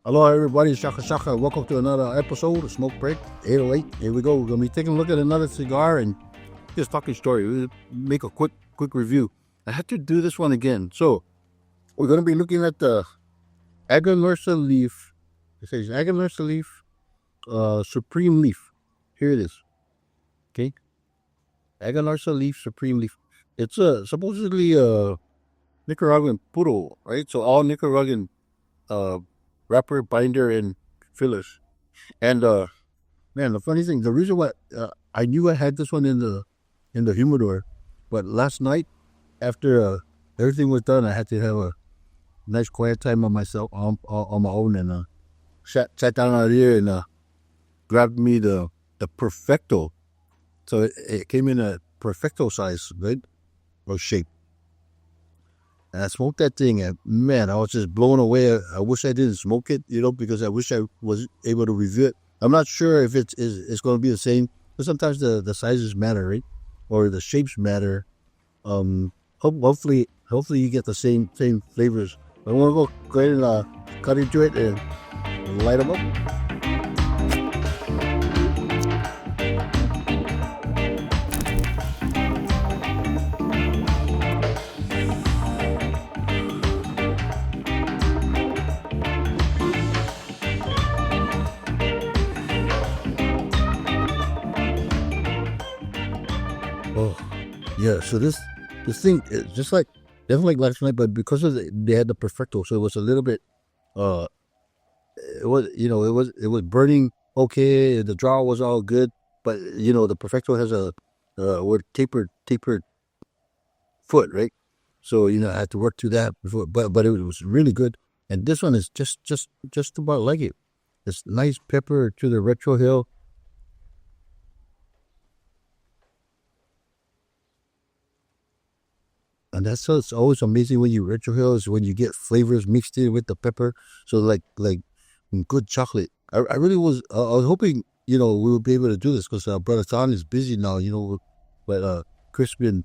Hello, everybody. Shaka Shaka. Welcome to another episode of Smoke Break 808. Here we go. We're gonna be taking a look at another cigar and just talking story. We'll make a quick review. I had to do this one again. So we're gonna be looking at the Aganorsa Leaf. It says Aganorsa Leaf, Supreme Leaf. Here it is. Okay, Aganorsa Leaf, Supreme Leaf. It's supposedly a Nicaraguan puro, right? So all Nicaraguan uh, wrapper, binder, and fillers. And man, the funny thing, the reason why I knew I had this one in the humidor, but last night after everything was done, I had to have a nice quiet time on myself on my own, and sat down out here and grabbed me the perfecto. So it came in a perfecto size, right, or shape. And I smoked that thing, and man, I was just blown away. I wish I didn't smoke it, because I wish I was able to review it. I'm not sure if it's going to be the same, but sometimes the sizes matter, right? Or the shapes matter. Hopefully you get the same flavors. But I'm gonna go ahead and cut into it and light them up. Oh, yeah. So this thing is just like definitely like last night, but because of they had the perfecto, so it was a little bit uh it was it was burning okay. The draw was all good, but the perfecto has a what tapered foot, right? So I had to work through that before, but it was really good. And this one is just about like it. It's nice pepper to the retro hill. And that's so it's always amazing when you retro hills when you get flavors mixed in with the pepper. So like good chocolate. I really I was hoping we would be able to do this because brother Tan is busy now. But Crispin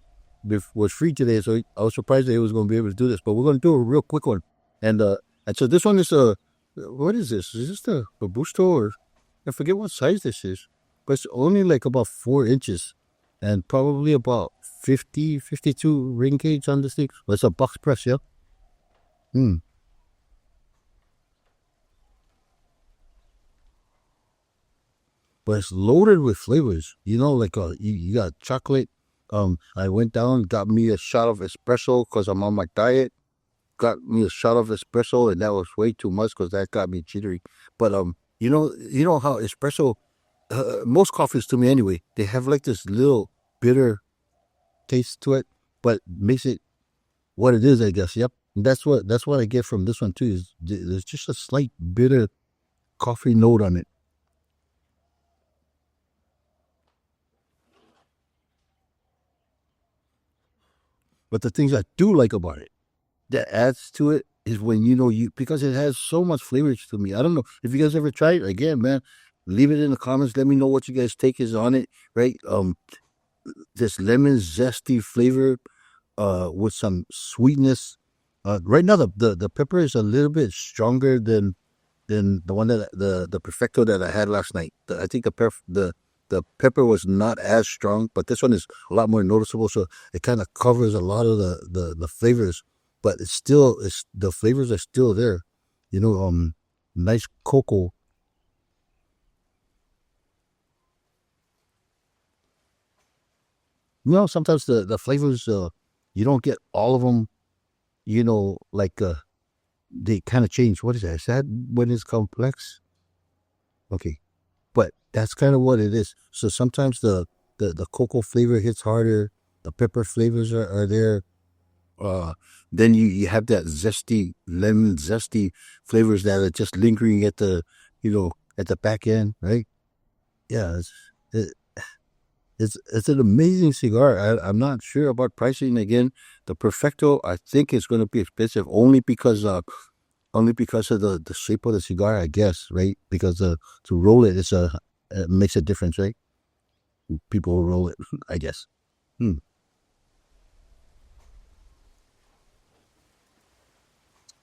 was free today, so I was surprised that he was going to be able to do this. But we're going to do a real quick one, and so this one is what is this? Is this the Robusto or I forget what size this is, but it's only like about 4 inches and probably about 52 ring gauge on the stick. Well, it's a box press, yeah. Hmm. But it's loaded with flavors. Like you got chocolate. I went down, got me a shot of espresso because I'm on my diet. Got me a shot of espresso, and that was way too much because that got me jittery. But you know how espresso, most coffees to me anyway, they have like this little bitter taste to it, but makes it what it is, I guess. Yep, that's what I get from this one too. Is there's just a slight bitter coffee note on it. But the things I do like about it that adds to it is when you because it has so much flavors to me. I don't know if you guys ever tried it. Again, man, leave it in the comments. Let me know what you guys take is on it. Right, this lemon zesty flavor, with some sweetness. Right now, the pepper is a little bit stronger than the one the perfecto that I had last night. I think the pepper was not as strong, but this one is a lot more noticeable. So it kind of covers a lot of the flavors, but it's the flavors are still there. Nice cocoa. Sometimes the flavors, you don't get all of them. Like they kind of change. What is that? Is that when it's complex? Okay, but that's kind of what it is. So sometimes the cocoa flavor hits harder. The pepper flavors are there. Uh, then you have that zesty lemon zesty flavors that are just lingering at the back end, right? Yeah, it, it's an amazing cigar. I'm not sure about pricing again. The Perfecto, I think, is going to be expensive only because of the shape of the cigar, I guess, right? Because to roll it, it makes a difference, right? People roll it, I guess. Hmm.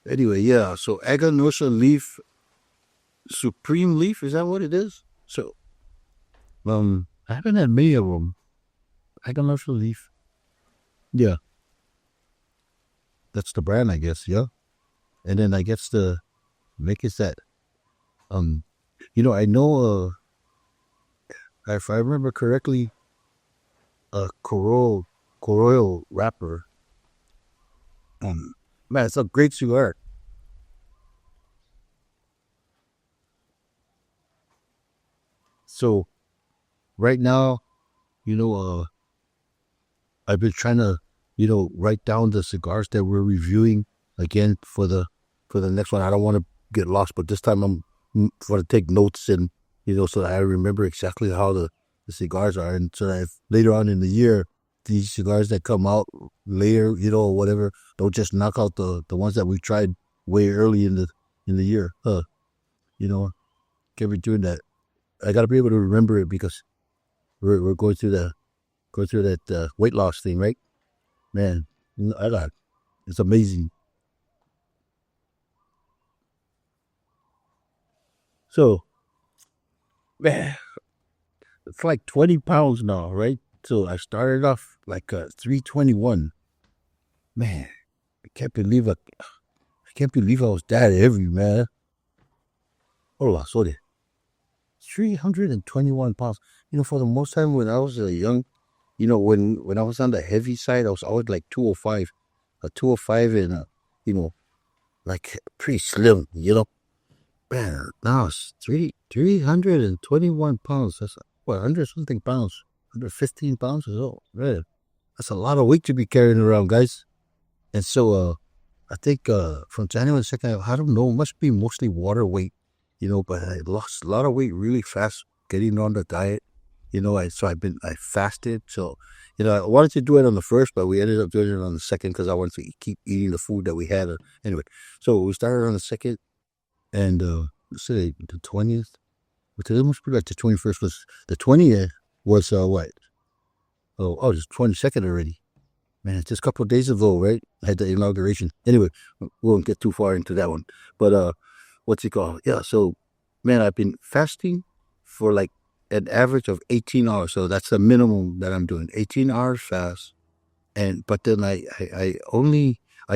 Anyway, yeah. So Aganorsa Leaf, Supreme Leaf, is that what it is? So, I haven't had many of them. Aganorsa Leaf. Yeah, that's the brand, I guess. Yeah, and then I guess the make is that um, I know if I remember correctly, a Corojo wrapper. Man, it's a great cigar. So right now, you know, I've been trying to, write down the cigars that we're reviewing again for the next one. I don't want to get lost, but this time I'm going to take notes and so that I remember exactly how the cigars are, and so that if later on in the year these cigars that come out later, or whatever, don't just knock out the ones that we tried way early in the year. You know, can't be doing that. I got to be able to remember it because we're going through that weight loss thing, right? Man, I got it's amazing. So, man, it's like 20 pounds now, right? So I started off like 321. Man, I can't believe I can't believe I was that heavy, man. Hola, sorry. 321 pounds. For the most time when I was young, when I was on the heavy side, I was always like 205. A 205 and, you know, like pretty slim, Man, now it's 321 pounds. That's what, 100 something pounds, 115 pounds or so. Man, that's a lot of weight to be carrying around, guys. And so, I think from January 2nd, I don't know, must be mostly water weight, but I lost a lot of weight really fast getting on the diet. I fasted. So, I wanted to do it on the first, but we ended up doing it on the second because I wanted to keep eating the food that we had. Anyway, so we started on the second, and let's say the 20th. But it must be like the 21st was the 20th was what? Oh, it's 22nd already. Man, it's just a couple of days ago, right? I had the inauguration. Anyway, we won't get too far into that one. But what's it called? Yeah, so man, I've been fasting for like an average of 18 hours. So that's the minimum that I'm doing. 18 hours fast. And but then I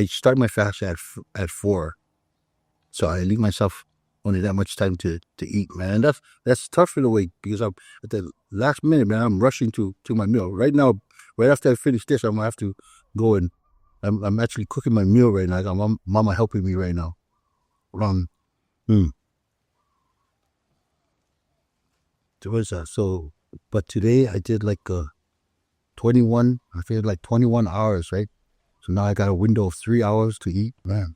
start my fast at 4. So I leave myself only that much time to eat, man. And that's tough in a way because I'm at the last minute, man. I'm rushing to my meal right now. Right after I finish this, I'm gonna have to go and I'm actually cooking my meal right now. I got mama helping me right now. Um, hmm. So what's that? So, but today I did like 21. I feel like 21 hours, right? So now I got a window of 3 hours to eat, man.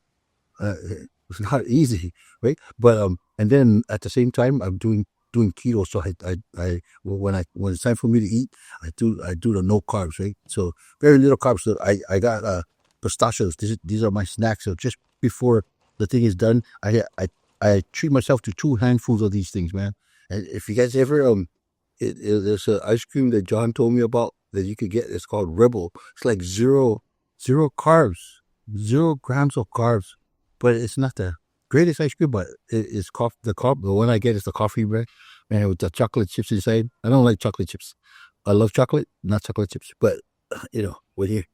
It's not easy, right? But and then at the same time, I'm doing keto. So when it's time for me to eat, I do the no carbs, right? So very little carbs. So I got pistachios. These are my snacks. So just before the thing is done, I treat myself to 2 handfuls of these things, man. And if you guys ever there's an ice cream that John told me about that you could get. It's called Rebel. It's like zero carbs, 0 grams of carbs, but it's not the greatest ice cream. But it's the one I get is the coffee bread, man, with the chocolate chips inside. I don't like chocolate chips. I love chocolate, not chocolate chips. But when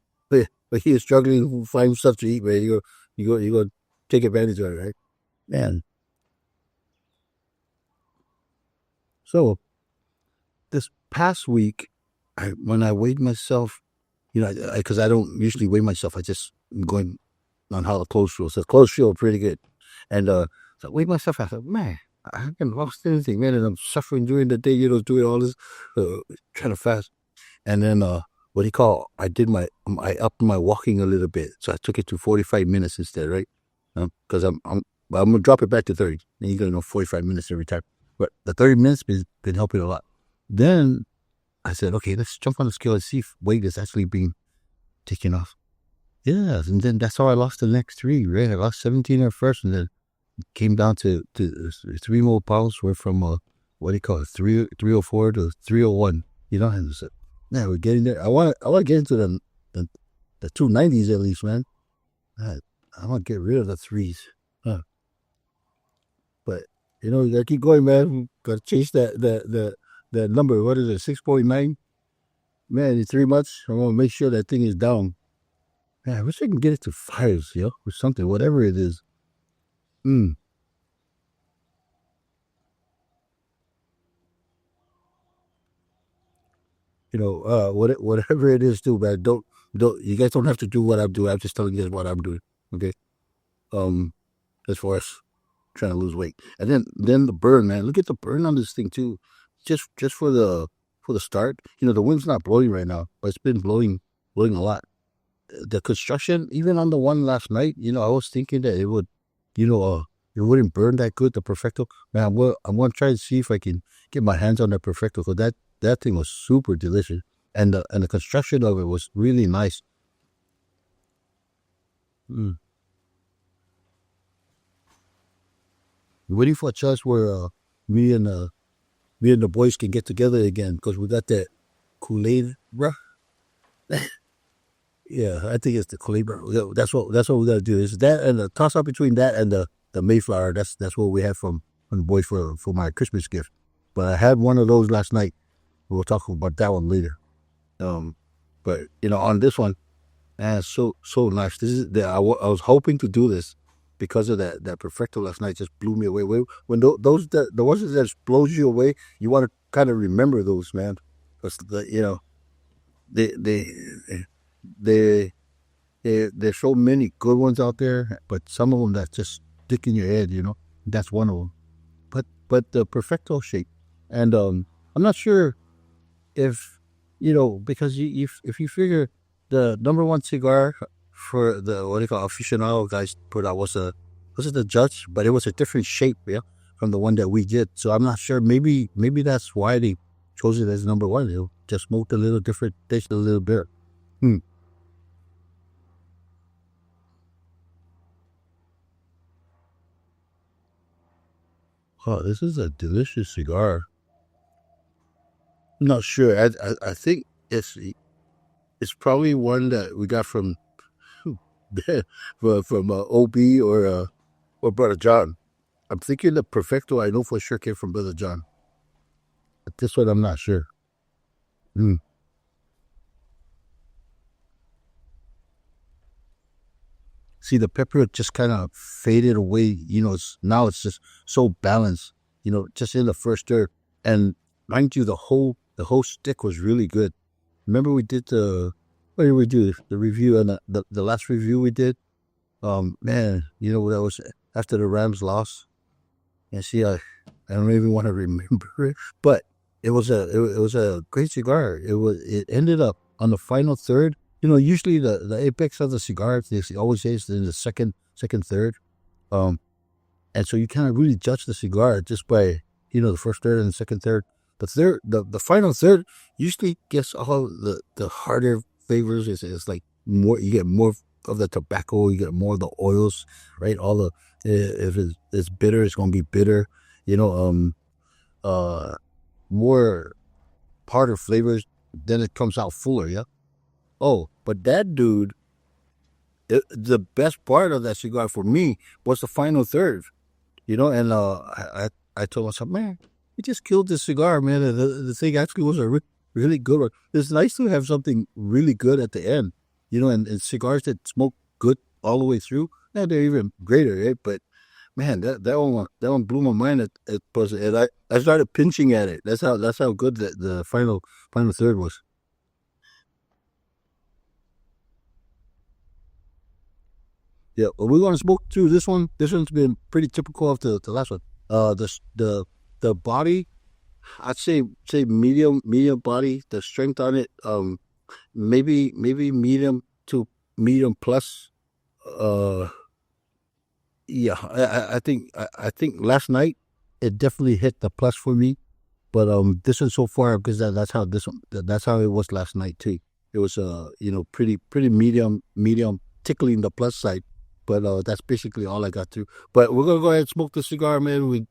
you're struggling to find stuff to eat, man, you go take advantage of it, right, man? So this past week, when I weighed myself, because I don't usually weigh myself, I just am going on how the clothes feel. So clothes feel pretty good. And so I weighed myself. I thought, man, I haven't lost anything, man. And I'm suffering during the day, doing all this, trying to fast. And then, what do you call? I upped my walking a little bit. So I took it to 45 minutes instead, right? Because I'm going to drop it back to 30. Then you're going to know 45 minutes every time. But the 30 minutes been helping a lot. Then I said, okay, let's jump on the scale and see if weight is actually being taken off. Yeah, and then that's how I lost the next 3, right? I lost 17 at first, and then came down to 3 more pounds. We're from, what do you call it, 304 to 301, and I said, man, we're getting there. I want to get into the 290s at least, man. I want to get rid of the threes. But You know, you gotta keep going, man. Gotta chase that number. What is it? 6.9. Man, in 3 months, I want to make sure that thing is down. Man, I wish I can get it to fives, or something, whatever it is. Mm. Whatever it is, too, man. Don't. You guys don't have to do what I'm doing. I'm just telling you guys what I'm doing. Okay. Um, as far as trying to lose weight, and then the burn, man. Look at the burn on this thing too. Just for the start, the wind's not blowing right now, but it's been blowing a lot. The construction, even on the one last night, I was thinking that it would, you know, uh, it wouldn't burn that good. The Perfecto, man. I'm gonna try to see if I can get my hands on that Perfecto because that thing was super delicious, and the construction of it was really nice. Mm. Waiting for a chance where me and uh, me and the boys can get together again because we got that Kool-Aid, bruh. Yeah, I think it's the Kool-Aid, bro. Yeah, that's what we got to do. Is that and the toss up between that and the Mayflower. That's what we have from the boys for my Christmas gift. But I had one of those last night. We'll talk about that one later. Um, but on this one, man, it's so nice. This is I was hoping to do this because of that Perfecto last night. Just blew me away. When those the ones that just blows you away, you want to kind of remember those, man. Because they they they there's so many good ones out there, but some of them that just stick in your head. That's one of them. But the Perfecto shape, and I'm not sure if because if you figure the number one cigar for the what do you call aficionado guys put out was it the Judge, but it was a different shape, yeah, from the one that we did. So I'm not sure. Maybe that's why they chose it as number one. It just smoked a little different, tasted a little better. Hmm. Oh, this is a delicious cigar. I'm not sure. I think it's probably one that we got from from OB or Brother John. I'm thinking the Perfecto. I know for sure came from Brother John. But this one, I'm not sure. Mm. See, the pepper just kind of faded away. Now it's just so balanced. Just in the first stir, and mind you, the whole stick was really good. Remember we did what did we do? The review and the last review we did. Man, that was after the Rams lost. And see, I don't even want to remember it, but it was a great cigar. It ended up on the final third. Usually the apex of the cigar, they always say it's in the second third. Um, and so you kind really judge the cigar just by the first third and the second third. The final third usually gets all the harder flavors. It's like more, you get more of the tobacco, you get more of the oils, right? All the if it's bitter, it's gonna be bitter. You know, uh, more harder flavors. Then it comes out fuller. Yeah. Oh, but that dude, the best part of that cigar for me was the final third. And I told myself, man, we just killed this cigar, man. And the thing actually was a really good one. It's nice to have something really good at the end, and cigars that smoke good all the way through. Now they're even greater, right? But man, that one blew my mind at first, and I started pinching at it. That's how good the final third was. Yeah, well, we're gonna smoke through this one. This one's been pretty typical of the last one. The body, I'd say medium body. The strength on it, maybe medium to medium plus. Uh, yeah, I think last night it definitely hit the plus for me. But this one so far because that's how it was last night too. It was pretty medium tickling the plus side. But that's basically all I got through. But we're gonna go ahead and smoke the cigar, man.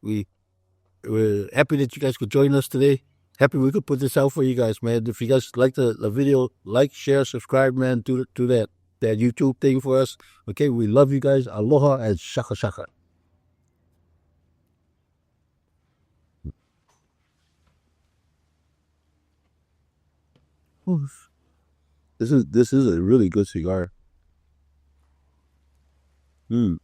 We're happy that you guys could join us today. Happy we could put this out for you guys, man. If you guys like the video, like, share, subscribe, man. Do that YouTube thing for us. Okay, we love you guys. Aloha and shaka shaka. This is a really good cigar. Mm.